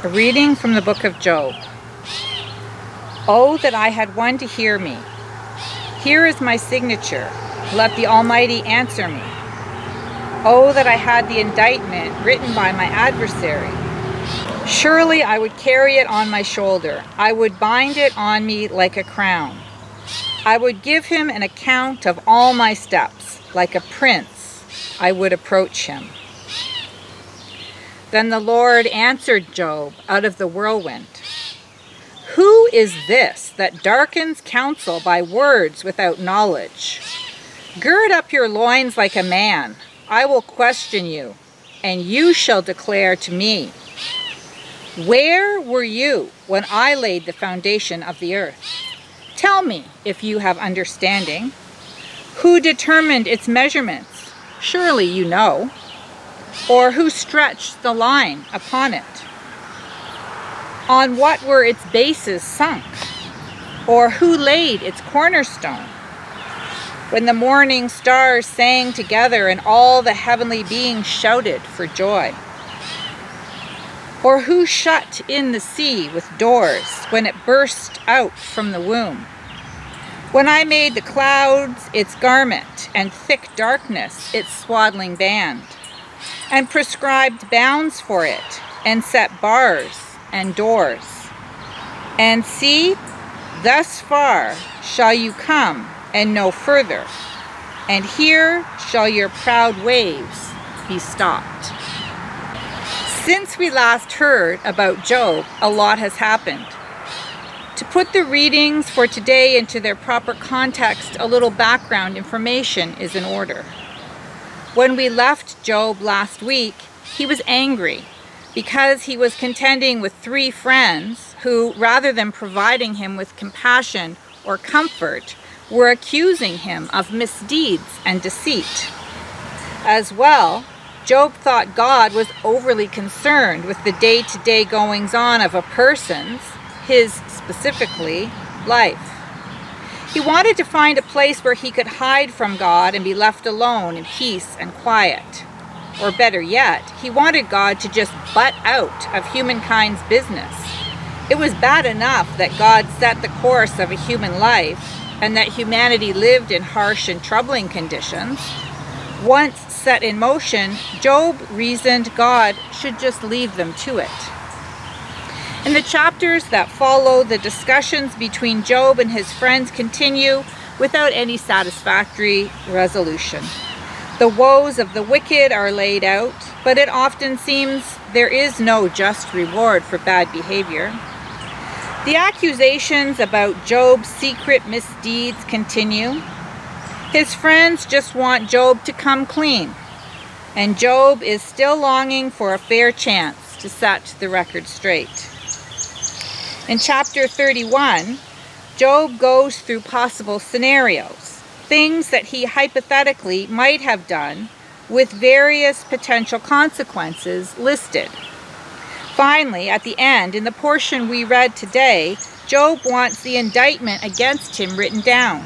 A reading from the book of Job. Oh, that I had one to hear me. Here is my signature. Let the Almighty answer me. Oh, that I had the indictment written by my adversary. Surely I would carry it on my shoulder. I would bind it on me like a crown. I would give him an account of all my steps. Like a prince, I would approach him. Then the Lord answered Job out of the whirlwind. Who is this that darkens counsel by words without knowledge? Gird up your loins like a man. I will question you, and you shall declare to me. Where were you when I laid the foundation of the earth? Tell me if you have understanding. Who determined its measurements? Surely you know. Or who stretched the line upon it? On what were its bases sunk? Or who laid its cornerstone? When the morning stars sang together and all the heavenly beings shouted for joy? Or who shut in the sea with doors when it burst out from the womb? When I made the clouds its garment and thick darkness its swaddling band, and prescribed bounds for it, and set bars and doors. And see, thus far shall you come, and no further, and here shall your proud waves be stopped. Since we last heard about Job, a lot has happened. To put the readings for today into their proper context, a little background information is in order. When we left Job last week, he was angry because he was contending with 3 friends who, rather than providing him with compassion or comfort, were accusing him of misdeeds and deceit. As well, Job thought God was overly concerned with the day-to-day goings-on of a person's, his specifically, life. He wanted to find a place where he could hide from God and be left alone in peace and quiet. Or better yet, he wanted God to just butt out of humankind's business. It was bad enough that God set the course of a human life and that humanity lived in harsh and troubling conditions. Once set in motion, Job reasoned God should just leave them to it. In the chapters that follow, the discussions between Job and his friends continue without any satisfactory resolution. The woes of the wicked are laid out, but it often seems there is no just reward for bad behavior. The accusations about Job's secret misdeeds continue. His friends just want Job to come clean, and Job is still longing for a fair chance to set the record straight. In chapter 31, Job goes through possible scenarios, things that he hypothetically might have done with various potential consequences listed. Finally, at the end, in the portion we read today, Job wants the indictment against him written down.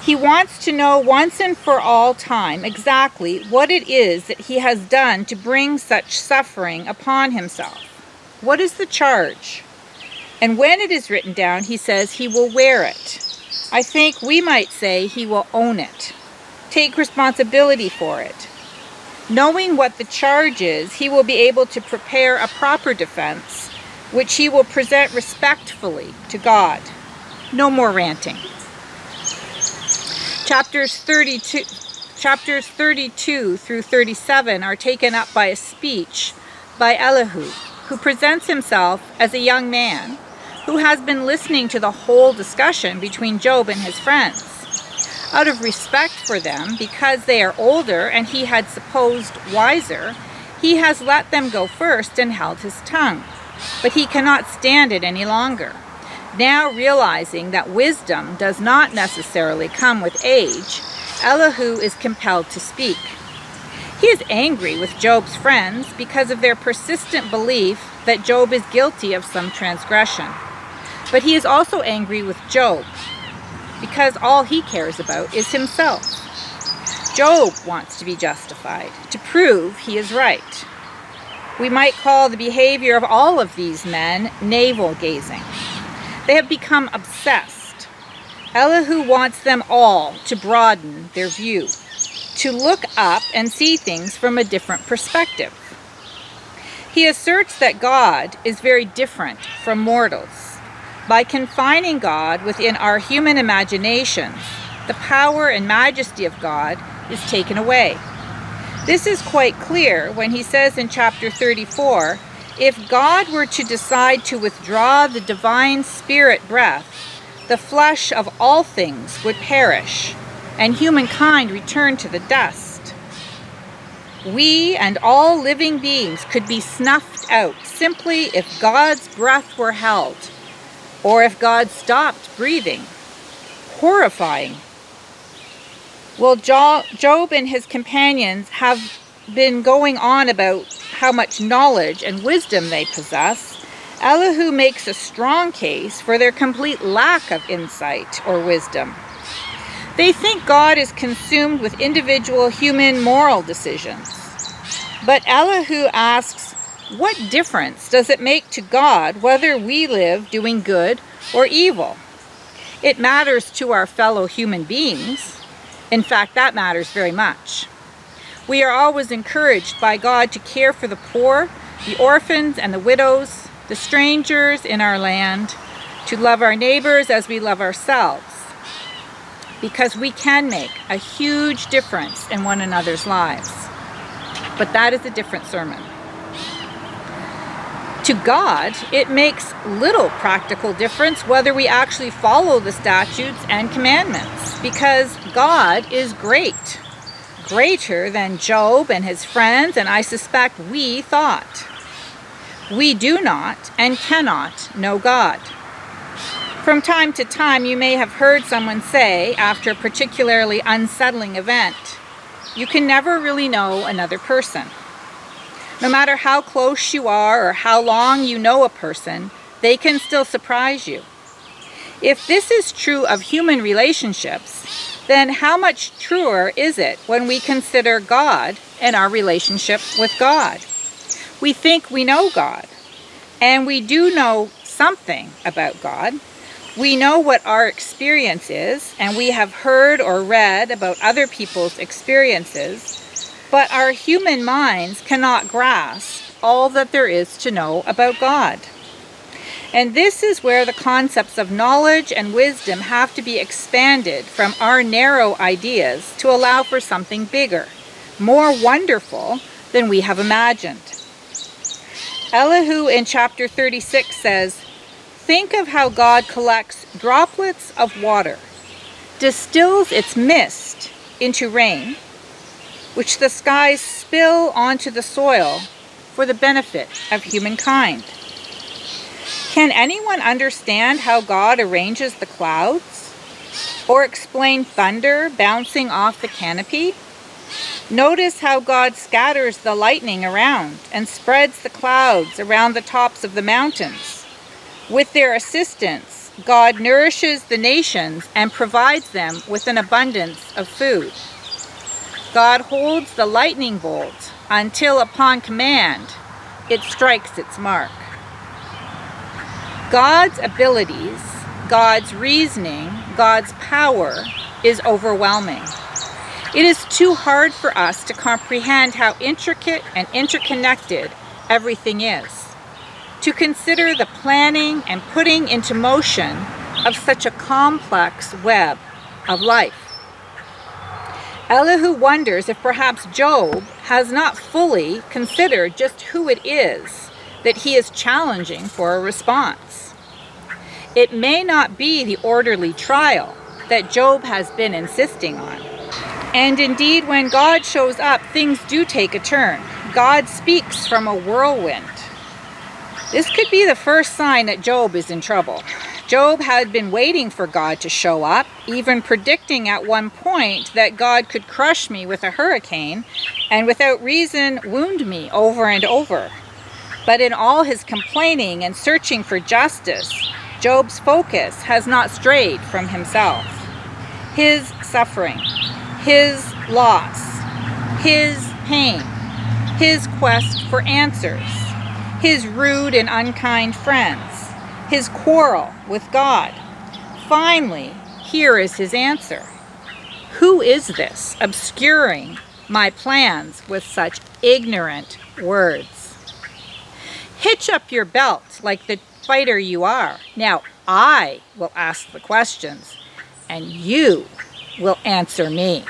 He wants to know once and for all time exactly what it is that he has done to bring such suffering upon himself. What is the charge? And when it is written down, he says he will wear it. I think we might say he will own it, take responsibility for it. Knowing what the charge is, he will be able to prepare a proper defense, which he will present respectfully to God. No more ranting. Chapters 32 through 37 are taken up by a speech by Elihu, who presents himself as a young man who has been listening to the whole discussion between Job and his friends. Out of respect for them, because they are older and he had supposed wiser, he has let them go first and held his tongue. But he cannot stand it any longer. Now realizing that wisdom does not necessarily come with age, Elihu is compelled to speak. He is angry with Job's friends because of their persistent belief that Job is guilty of some transgression. But he is also angry with Job because all he cares about is himself. Job wants to be justified, to prove he is right. We might call the behavior of all of these men navel-gazing. They have become obsessed. Elihu wants them all to broaden their view, to look up and see things from a different perspective. He asserts that God is very different from mortals. By confining God within our human imaginations, the power and majesty of God is taken away. This is quite clear when he says in chapter 34, if God were to decide to withdraw the divine spirit breath, the flesh of all things would perish, and humankind return to the dust. We and all living beings could be snuffed out simply if God's breath were held, or if God stopped breathing. Horrifying. Well, Job and his companions have been going on about how much knowledge and wisdom they possess. Elihu makes a strong case for their complete lack of insight or wisdom. They think God is consumed with individual human moral decisions. But Elihu asks, what difference does it make to God whether we live doing good or evil? It matters to our fellow human beings. In fact, that matters very much. We are always encouraged by God to care for the poor, the orphans and the widows, the strangers in our land, to love our neighbors as we love ourselves, because we can make a huge difference in one another's lives. But that is a different sermon. To God, it makes little practical difference whether we actually follow the statutes and commandments, because God is great, greater than Job and his friends, and I suspect we thought. We do not and cannot know God. From time to time, you may have heard someone say, after a particularly unsettling event, you can never really know another person. No matter how close you are or how long you know a person, they can still surprise you. If this is true of human relationships, then how much truer is it when we consider God and our relationship with God? We think we know God, and we do know something about God. We know what our experience is, and we have heard or read about other people's experiences, but our human minds cannot grasp all that there is to know about God. And this is where the concepts of knowledge and wisdom have to be expanded from our narrow ideas to allow for something bigger, more wonderful than we have imagined. Elihu in chapter 36 says, think of how God collects droplets of water, distills its mist into rain, which the skies spill onto the soil for the benefit of humankind. Can anyone understand how God arranges the clouds? Or explain thunder bouncing off the canopy? Notice how God scatters the lightning around and spreads the clouds around the tops of the mountains. With their assistance, God nourishes the nations and provides them with an abundance of food. God holds the lightning bolt until upon command it strikes its mark. God's abilities, God's reasoning, God's power is overwhelming. It is too hard for us to comprehend how intricate and interconnected everything is, to consider the planning and putting into motion of such a complex web of life. Elihu wonders if perhaps Job has not fully considered just who it is that he is challenging for a response. It may not be the orderly trial that Job has been insisting on. And indeed, when God shows up, things do take a turn. God speaks from a whirlwind. This could be the first sign that Job is in trouble. Job had been waiting for God to show up, even predicting at one point that God could crush me with a hurricane and without reason wound me over and over. But in all his complaining and searching for justice, Job's focus has not strayed from himself. His suffering, his loss, his pain, his quest for answers, his rude and unkind friends, his quarrel with God. Finally, here is his answer. Who is this obscuring my plans with such ignorant words? Hitch up your belt like the fighter you are. Now I will ask the questions, and you will answer me.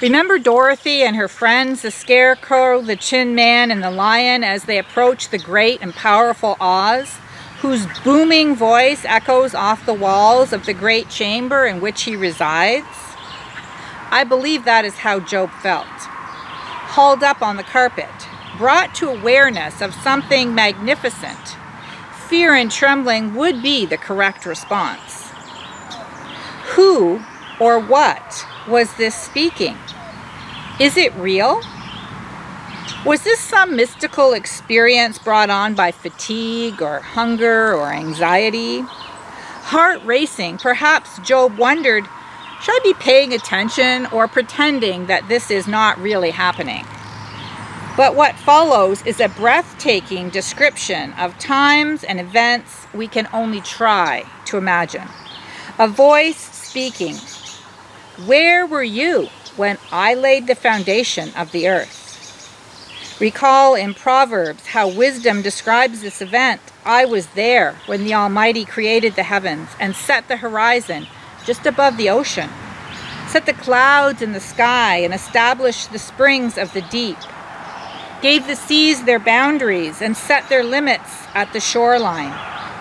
Remember Dorothy and her friends, the Scarecrow, the Tin Man, and the Lion, as they approach the great and powerful Oz, whose booming voice echoes off the walls of the great chamber in which he resides? I believe that is how Job felt. Hauled up on the carpet, brought to awareness of something magnificent, fear and trembling would be the correct response. Who or what was this speaking? Is it real? Was this some mystical experience brought on by fatigue or hunger or anxiety? Heart racing, perhaps Job wondered, should I be paying attention or pretending that this is not really happening? But what follows is a breathtaking description of times and events we can only try to imagine. A voice speaking, "Where were you when I laid the foundation of the earth?" Recall in Proverbs how wisdom describes this event. I was there when the Almighty created the heavens and set the horizon just above the ocean, set the clouds in the sky and established the springs of the deep, gave the seas their boundaries and set their limits at the shoreline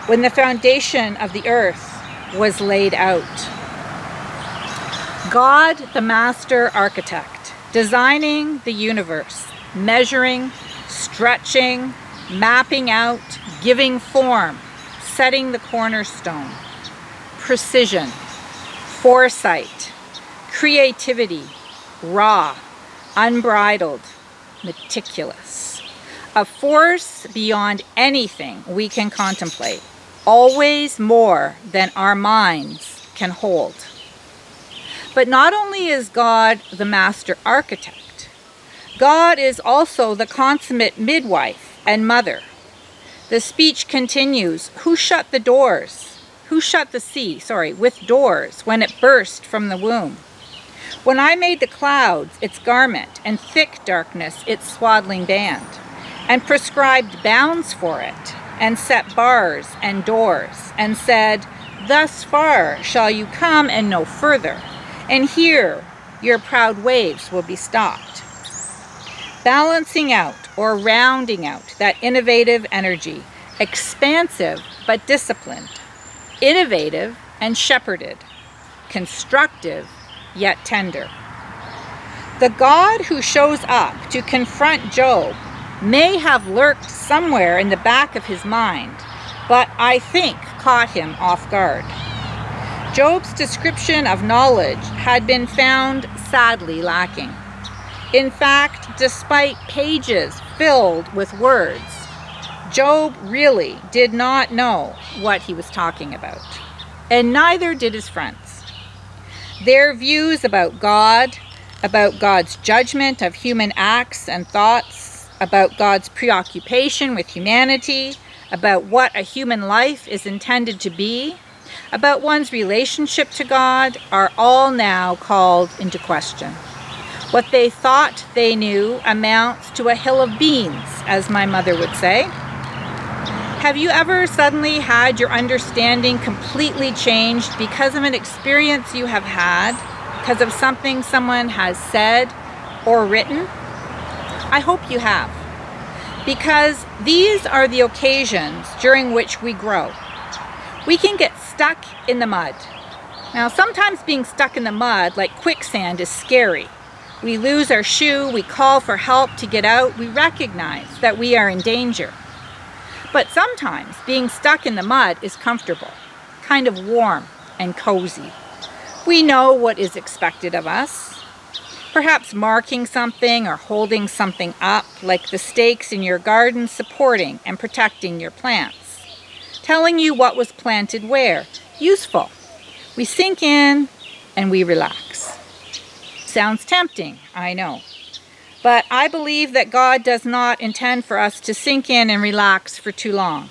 when the foundation of the earth was laid out. God, the master architect, designing the universe, measuring, stretching, mapping out, giving form, setting the cornerstone. Precision, foresight, creativity, raw, unbridled, meticulous. A force beyond anything we can contemplate, always more than our minds can hold. But not only is God the master architect, God is also the consummate midwife and mother. The speech continues, who shut the doors? Who shut the sea, with doors when it burst from the womb? When I made the clouds its garment and thick darkness its swaddling band, and prescribed bounds for it, and set bars and doors, and said, thus far shall you come and no further, and here your proud waves will be stopped. Balancing out or rounding out that innovative energy, expansive but disciplined, innovative and shepherded, constructive yet tender. The God who shows up to confront Job may have lurked somewhere in the back of his mind, but I think caught him off guard. Job's description of knowledge had been found sadly lacking. In fact, despite pages filled with words, Job really did not know what he was talking about, and neither did his friends. Their views about God, about God's judgment of human acts and thoughts, about God's preoccupation with humanity, about what a human life is intended to be, about one's relationship to God, are all now called into question. What they thought they knew amounts to a hill of beans, as my mother would say. Have you ever suddenly had your understanding completely changed because of an experience you have had, because of something someone has said or written? I hope you have, because these are the occasions during which we grow. We can get stuck in the mud. Now, sometimes being stuck in the mud like quicksand is scary. We lose our shoe, we call for help to get out, we recognize that we are in danger. But sometimes being stuck in the mud is comfortable, kind of warm and cozy. We know what is expected of us. Perhaps marking something or holding something up, like the stakes in your garden supporting and protecting your plants. Telling you what was planted where. Useful. We sink in and we relax. Sounds tempting, I know. But I believe that God does not intend for us to sink in and relax for too long.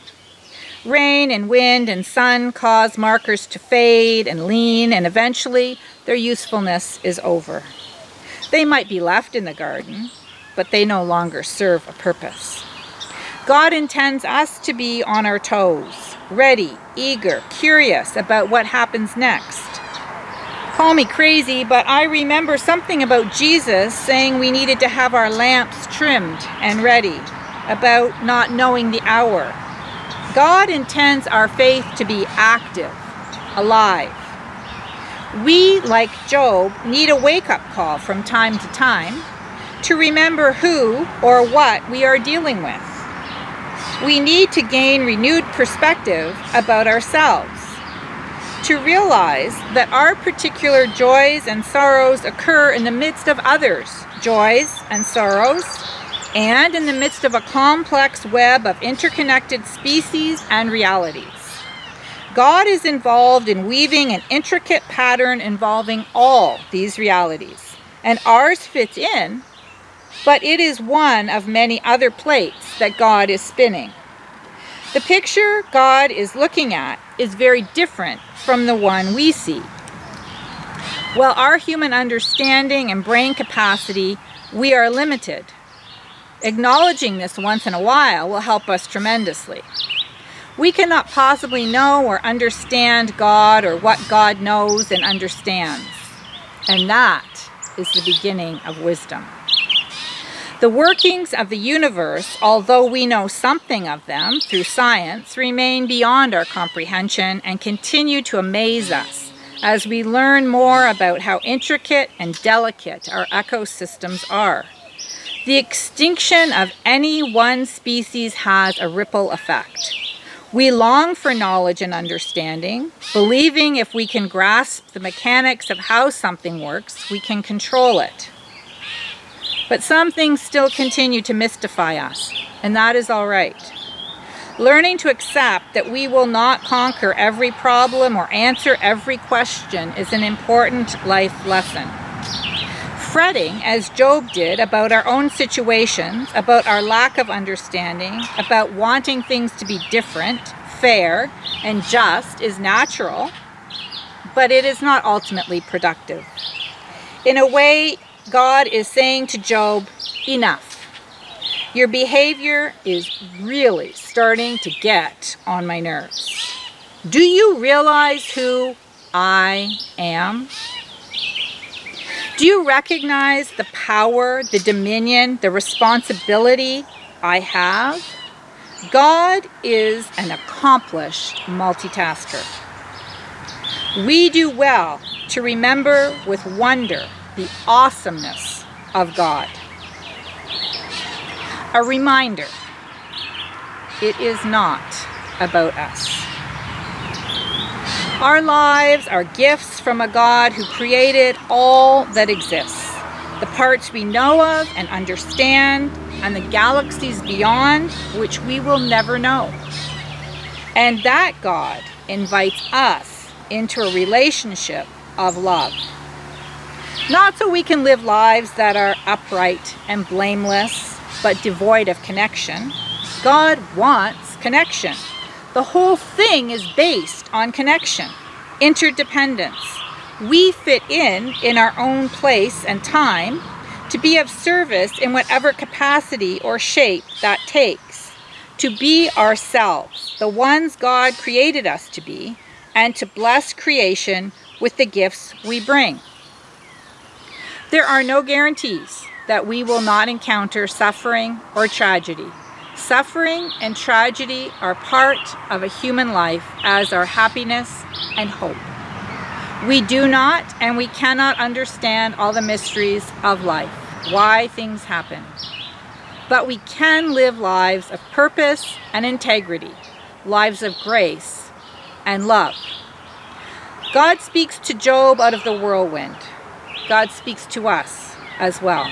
Rain and wind and sun cause markers to fade and lean, and eventually their usefulness is over. They might be left in the garden, but they no longer serve a purpose. God intends us to be on our toes, ready, eager, curious about what happens next. Call me crazy, but I remember something about Jesus saying we needed to have our lamps trimmed and ready, about not knowing the hour. God intends our faith to be active, alive. We, like Job, need a wake-up call from time to time to remember who or what we are dealing with. We need to gain renewed perspective about ourselves, to realize that our particular joys and sorrows occur in the midst of others' joys and sorrows, and in the midst of a complex web of interconnected species and realities. God is involved in weaving an intricate pattern involving all these realities, and ours fits in, but it is one of many other plates that God is spinning. The picture God is looking at is very different from the one we see. While our human understanding and brain capacity, we are limited. Acknowledging this once in a while will help us tremendously. We cannot possibly know or understand God or what God knows and understands. And that is the beginning of wisdom. The workings of the universe, although we know something of them through science, remain beyond our comprehension and continue to amaze us as we learn more about how intricate and delicate our ecosystems are. The extinction of any one species has a ripple effect. We long for knowledge and understanding, believing if we can grasp the mechanics of how something works, we can control it. But some things still continue to mystify us, and that is all right. Learning to accept that we will not conquer every problem or answer every question is an important life lesson. Fretting, as Job did, about our own situations, about our lack of understanding, about wanting things to be different, fair, and just is natural, but it is not ultimately productive. In a way, God is saying to Job, enough. Your behavior is really starting to get on my nerves. Do you realize who I am? Do you recognize the power, the dominion, the responsibility I have? God is an accomplished multitasker. We do well to remember with wonder the awesomeness of God. A reminder, it is not about us. Our lives are gifts from a God who created all that exists, the parts we know of and understand, and the galaxies beyond which we will never know. And that God invites us into a relationship of love. Not so we can live lives that are upright and blameless, but devoid of connection. God wants connection. The whole thing is based on connection, interdependence. We fit in our own place and time to be of service in whatever capacity or shape that takes, to be ourselves, the ones God created us to be, and to bless creation with the gifts we bring. There are no guarantees that we will not encounter suffering or tragedy. Suffering and tragedy are part of a human life, as are happiness and hope. We do not and we cannot understand all the mysteries of life, why things happen. But we can live lives of purpose and integrity, lives of grace and love. God speaks to Job out of the whirlwind. God speaks to us as well.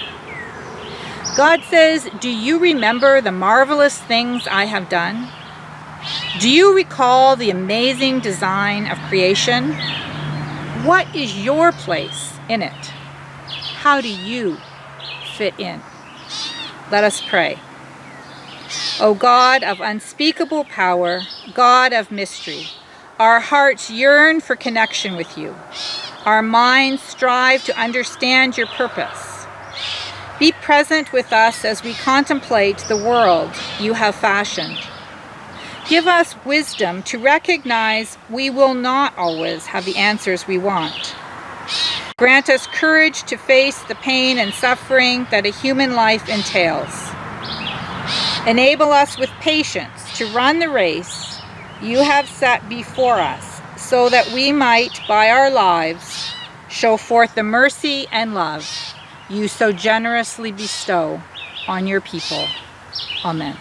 God says, do you remember the marvelous things I have done? Do you recall the amazing design of creation? What is your place in it? How do you fit in? Let us pray. O God of unspeakable power, God of mystery, our hearts yearn for connection with you. Our minds strive to understand your purpose. Be present with us as we contemplate the world you have fashioned. Give us wisdom to recognize we will not always have the answers we want. Grant us courage to face the pain and suffering that a human life entails. Enable us with patience to run the race you have set before us, so that we might, by our lives, show forth the mercy and love you so generously bestow on your people. Amen.